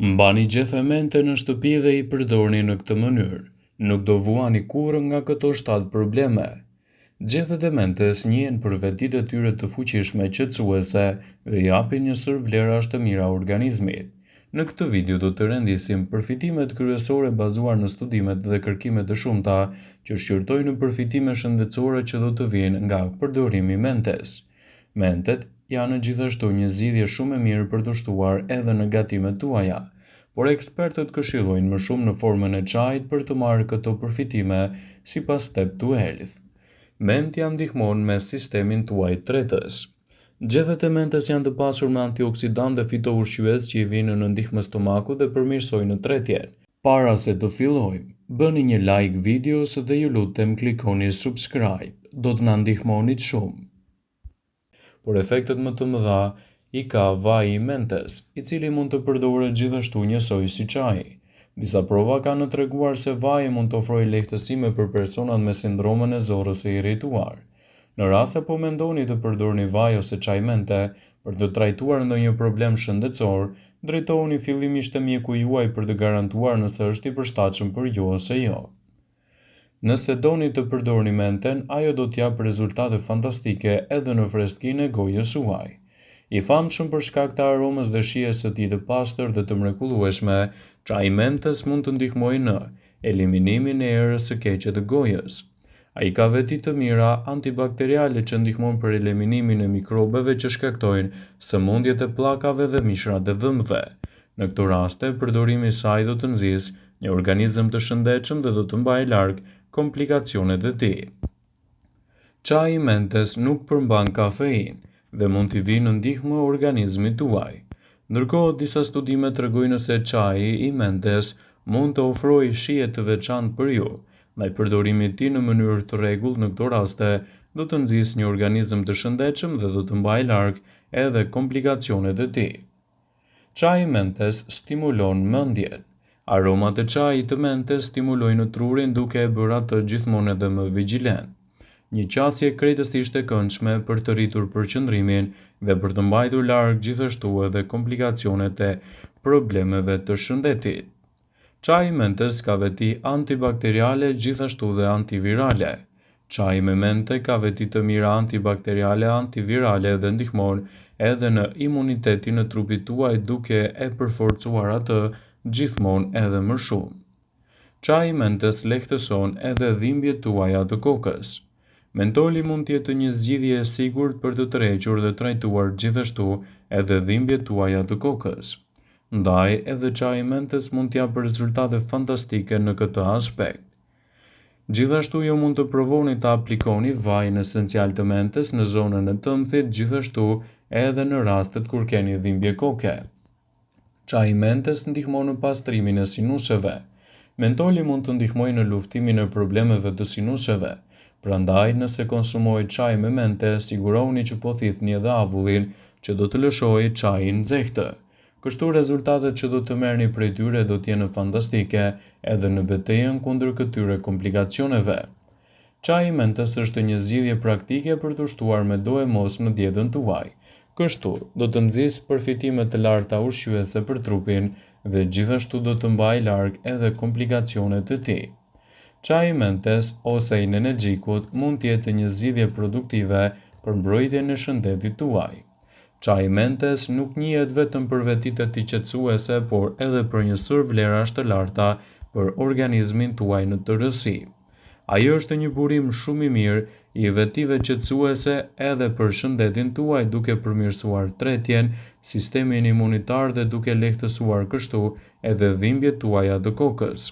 Mbani gjethe në shtëpi dhe i përdorni në këtë mënyrë. Nuk do vuani kurrë nga këto 7 probleme. Gjethet e mentes njihen për vetitë e tyre të fuqishme qetësuese dhe japin një sër vlerash të mira organizmit. Në këtë video do të rendisim përfitimet kryesore bazuar në studimet dhe kërkimet e shumta që shqyrtojnë në përfitime shëndetësore që do të vinë nga përdorimi mentes. Mentet janë gjithashtu një zgjidhje shumë e mirë për të shtuar edhe në gatimet tuaja, por ekspertët këshillojnë më shumë në formën e çajit për të marrë këto përfitime sipas Step to Health. Mentja ndihmon me sistemin tuaj tretës. Gjethet e mentes janë të pasur me antioksidantë dhe fitoushqyes që i vinë në ndihmë stomakut dhe përmirësojnë tretjen. Para se të fillojmë, bëni një like videos dhe ju lutem klikoni subscribe, do të na ndihmonit shumë. Por efektet më të mëdha i ka vaji i mentes, i cili mund të përdoret gjithashtu njësoj si çaji. Disa prova kanë treguar se vaji mund të ofrojë lehtësime për personat me sindromën e zorrës së irrituar. Në rast se po mendoni të përdorni vaj ose çaj mente për të trajtuar ndonjë problem shëndetësor, drejtohuni fillimisht te mjeku juaj për të garantuar nëse është i përshtatshëm për ju ose jo. Nëse doni të përdorni menten, ajo do t'japë rezultate fantastike edhe në freskinë e gojës suaj. I famshëm për shkak të aromës dhe shijes së tij të pastër dhe të mrekullueshme, çaji mentes mund të ndihmojë në eliminimin e erës së keqe të gojës. Ai ka veti të mira antibakteriale që ndihmon për eliminimin e mikrobeve që shkaktojnë sëmundjet e pllakave dhe mishrat e dhëmbëve. Në këto raste, përdorimi i saj do të nxjisë një organizëm të shëndetshëm dhe do të mbajë larg komplikacionet e tij. Çaji mentes nuk përmban kafeinë dhe mund t'i vinë në ndihmë organizmit tuaj. Ndërkohë, disa studime tregojnë se çaji i mentes mund të ofrojë shije të veçantë për ju. Ndaj përdorimit të tij në mënyrë të rregullt në këto raste, do të nxjisë një organizëm të shëndetshëm dhe do të mbajë larg edhe komplikacionet e tij. Çaji mentes stimulon mendjen. Aromat e çajit të mentes stimulojnë trurin duke e bërë atë gjithmonë edhe më vigjilent. Një qasje krejtësisht e këndshme për të rritur përqendrimin dhe për të mbajtur larg gjithashtu edhe komplikacionet e problemeve të shëndetit. Çaji mentes ka veti antibakteriale gjithashtu dhe antivirale. Çaji me mente ka veti të mira antibakteriale, antivirale dhe ndihmon edhe në imunitetin e trupit tuaj duke e përforcuar atë gjithmonë edhe më shumë. Çaji mentes lehtëson edhe dhimbjet tuaja të kokës. Mentoli mund të jetë një zgjidhje e sigurt për të tërhequr dhe trajtuar gjithashtu edhe dhimbjet tuaja të kokës. Ndaj, edhe çaji mentes mund të japë rezultate fantastike në këtë aspekt. Gjithashtu ju mund të provoni të aplikoni vajin esencial të mentes në zonën e tëmthit, gjithashtu edhe në rastet kur keni dhimbje koke. Çaji mentes ndihmon në pastrimin e sinuseve. Mentoli mund të ndihmojë në luftimin e problemeve të sinuseve. Prandaj, nëse konsumoni çaj me mente, sigurohuni që po thithni edhe avullin që do të lëshojë çajin nxehtë. Kështu rezultatet që do të merrni prej tyre do të jenë fantastike edhe në betejën kundër këtyre komplikacioneve. Çaji mentes është një zgjidhje praktike për të shtuar me do e mos në dietën tuaj. Kështu do të nxjisë përfitime të larta ushqyese për trupin dhe gjithashtu do të mbajë larg edhe komplikacionet e tij. Çaji mentes ose i energjikut mund të jetë një zgjidhje produktive për mbrojtjen e shëndetit tuaj. Çaji mentes nuk njihet vetëm për vetitë e tij qetësuese, por edhe për një sër vlerash të larta për organizmin tuaj në tërësi. Ai është një burim shumë i mirë i vetive qetësuese edhe për shëndetin tuaj duke përmirësuar tretjen, sistemin imunitar dhe duke lehtësuar kështu edhe dhimbjet tuaja të kokës.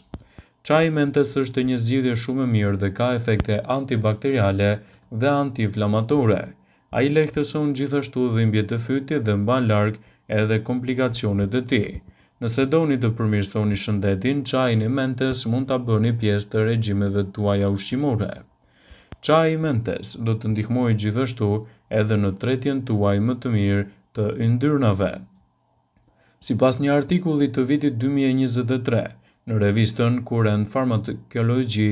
Çaji mentes është një zgjidhje shumë e mirë dhe ka efekte antibakteriale dhe antiinflamatore. Ai lehtëson gjithashtu dhimbjet e fytyrës dhe mban larg edhe komplikacionet e tij. Nëse doni të përmirësoni shëndetin, çajin e mentes mund ta bëni pjesë të regjimeve tuaja ushqimore. Çaji mentes do të ndihmojë gjithashtu edhe në tretjen tuaj më të mirë të yndyrnave. Sipas një artikulli të vitit 2023, në revistën Current Pharmacology,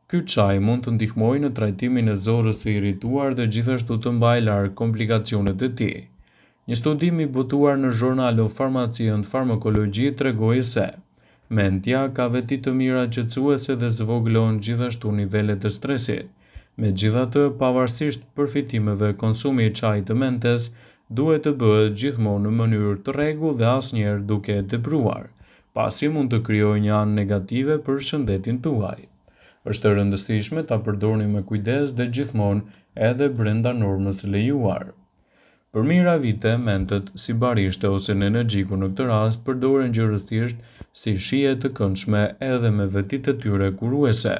ky çaj mund të ndihmojë në trajtimin e zorrës së irrituar dhe gjithashtu të mbajë larg komplikacionet e tij. Një studim i botuar në Journal of Pharmacy and Pharmacology tregoi se mendja ka veti të mira qetësuese dhe zvogëlon gjithashtu nivelet e stresit. Megjithatë, pavarësisht përfitimeve, konsumi i çajit të mentes duhet të bëhet gjithmonë në mënyrë të rregullt dhe asnjëherë duke tepruar, pasi mund të krijojë një anë negative për shëndetin tuaj. Është e rëndësishme ta përdorni me kujdes dhe gjithmonë edhe brenda normës së lejuar. Për mira vite, mentët, si barishte ose në energjiku në këtë rast, përdoren gjërësisht si shije të këndshme edhe me vetit e tyre kuruese.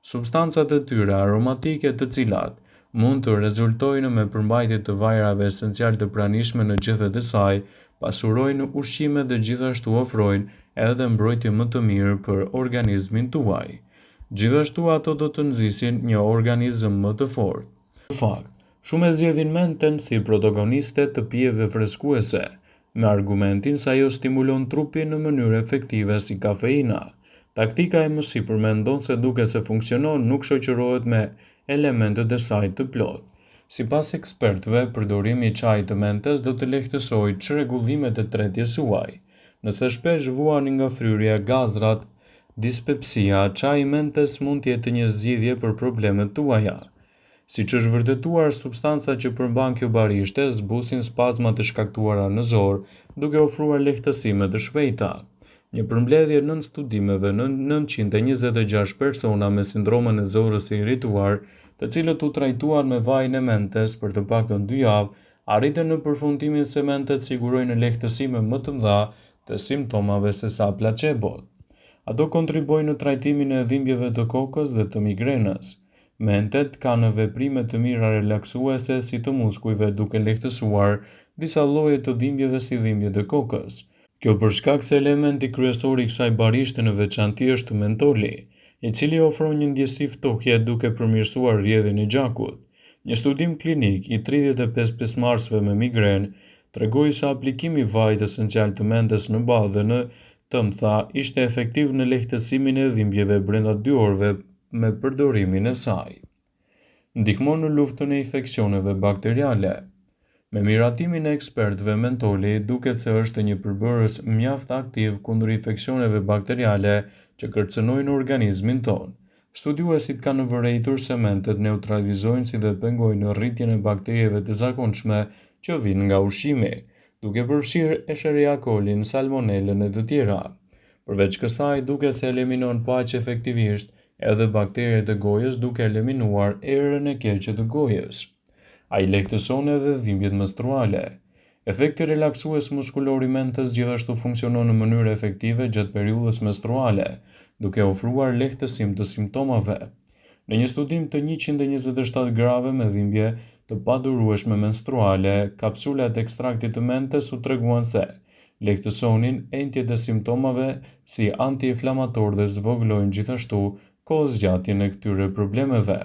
Substancat e tyre aromatike të cilat mund të rezultojnë me përmbajtje të vajrave esencial të pranishme në gjethet e saj, pasurojnë ushqime dhe gjithashtu ofrojnë edhe mbrojtje më të mirë për organizmin tuaj. Gjithashtu ato do të nxisin një organizëm më të fortë. Në fakt, shumë e zgjedhin menten si protagoniste të pijeve freskuese, me argumentin se ajo stimulon trupin në mënyrë efektive si kafeina. Taktika e mësipër mendon se duke se funksionon nuk shoqërohet me elementet e saj të plotë. Sipas ekspertëve, përdorimi i çajit të mentes do të lehtësojë çrregullimet e tretjes suaj. Nëse shpesh vuani nga fryrja, gazrat, dispepsia, çaji i mentes mund të jetë një zgjidhje për problemet tuaja. Siç është vërtetuar, substanca që përmban kjo barishte zbusin spazmat e shkaktuara në zor, duke ofruar lehtësime të shpejta. Një përmbledhje nën studimeve në 926 persona me sindromën e zorës së irrituar, të cilët u trajtuan me vajin e mentes për të paktën 2 javë, arritën në përfundimin se mentet sigurojnë lehtësime më të mëdha të simptomave se sa placebot. Ato kontribuojnë në trajtimin e dhimbjeve të kokës dhe të migrenës. Mentet kanë veprime të mira relaksuese si të muskujve duke lehtësuar disa lloje të dhimbjeve si dhimbjet e kokës. Kjo për shkak se elementi kryesor i kësaj barishte në veçanti është mentoli, i cili ofron një ndjesi ftohje duke përmirësuar rrjedhjen e gjakut. Një studim klinik i 35 pjesëmarrësve me migrenë tregoi se aplikimi i vajit esencial të mentes në bazë dhe në tëmtha ishte efektiv në lehtësimin e dhimbjeve brenda 2 orëve me përdorimin e saj. Ndihmon në luftën e infeksioneve bakteriale. Me miratimin e ekspertëve, mentoli duket se është një përbërës mjaft aktiv kundër infeksioneve bakteriale që kërcënojnë organizmin tonë. Studiuesit kanë vërejtur se mentet neutralizojnë si dhe pengojnë rritjen e bakterieve të zakonshme që vijnë nga ushqimi, duke përfshirë Escherichia coli, salmonellën e të tjera. Përveç kësaj, duket se eliminon paqë efektivisht edhe bakteriet e gojës duke eliminuar erën e keqe të gojës. A i lehtëson edhe dhimbjet menstruale. Efekti relaksues muskulor i mentes gjithashtu funksionon në mënyrë efektive gjatë periudhës menstruale, duke ofruar lehtësim të simptomave. Në një studim të 127 grave me dhimbje të padurueshme menstruale, kapsulat e ekstraktit të mentes u treguan se lehtësonin entjet e simptomave si antiinflamator dhe zvogëlojnë gjithashtu kohëzgjatjen e këtyre problemeve.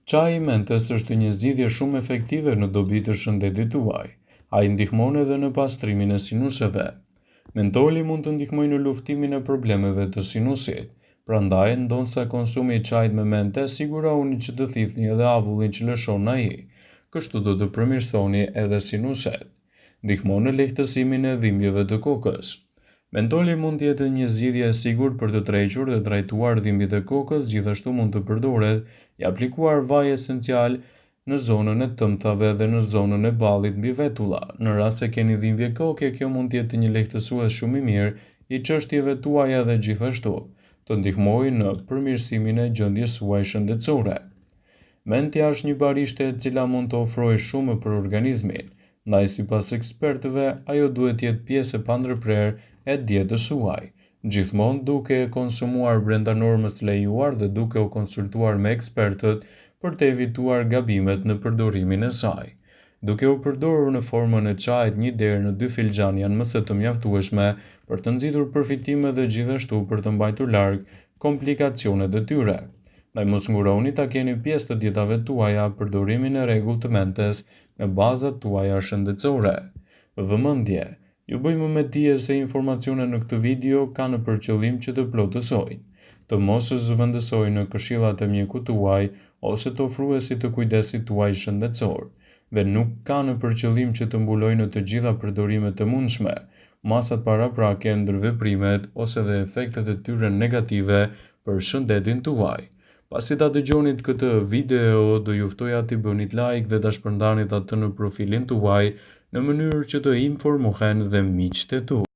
Çaji i mentes është një zgjidhje shumë efektive në dobi të shëndetit tuaj. Ai ndihmon edhe në pastrimin e sinuseve. Mentoli mund të ndihmojë në luftimin e problemeve të sinusit. Prandaj, ndonse konsumi i çajit me mente, siguroni që të thithni edhe avullin që lëshon ai. Kështu do të përmirësoni edhe sinuset. Ndihmon në lehtësimin e dhimbjeve të kokës. Mentoli mund të jetë një zgjidhje e sigurt për të tërhequr dhe trajtuar dhimbjet e kokës, gjithashtu mund të përdoret i aplikuar vaj esencial në zonën e tëmthave dhe në zonën e ballit mbi vetulla. Në rast se keni dhimbje koke, kjo mund të jetë një lehtësues shumë i mirë i çështjeve tuaja dhe gjithashtu të ndihmojë në përmirësimin e gjendjes suaj shëndetësore. Mentja është një barishte e cila mund të ofrojë shumë për organizmin, ndaj sipas ekspertëve, ajo duhet të jetë pjesë e pandërprerë e dietës suaj, gjithmonë duke e konsumuar brenda normës lejuar dhe duke u konsultuar me ekspertët për të evituar gabimet në përdorimin e saj. Duke u përdorur në formën e çajit 1 deri në 2 filxhan janë më së të mjaftueshme për të nxitur përfitime dhe gjithashtu për të mbajtur larg komplikacionet e tyre. Ndaj mos nguroni ta keni pjesë të dietave tuaja përdorimin e rregullt të mentes në bazat tuaja shëndetësore. Vëmendje. Ju bëjmë me dije se informacionet në këtë video kanë për qëllim që të plotësojnë, të mos zëvendësojnë në këshillat e mjekut tuaj ose të ofruesit të kujdesit tuaj shëndetësor. dhe nuk ka në përqëllim që të mbulojnë në të gjitha përdorimet të mundshme, masat paraprake, ndërveprimet ose dhe efektet e tyre negative për shëndetin tuaj. Pasi ta dëgjonit këtë video, do ju ftoja t'i bënit like dhe ta shpërndanit atë në profilin tuaj në mënyrë që të informohen dhe miqtë e tu.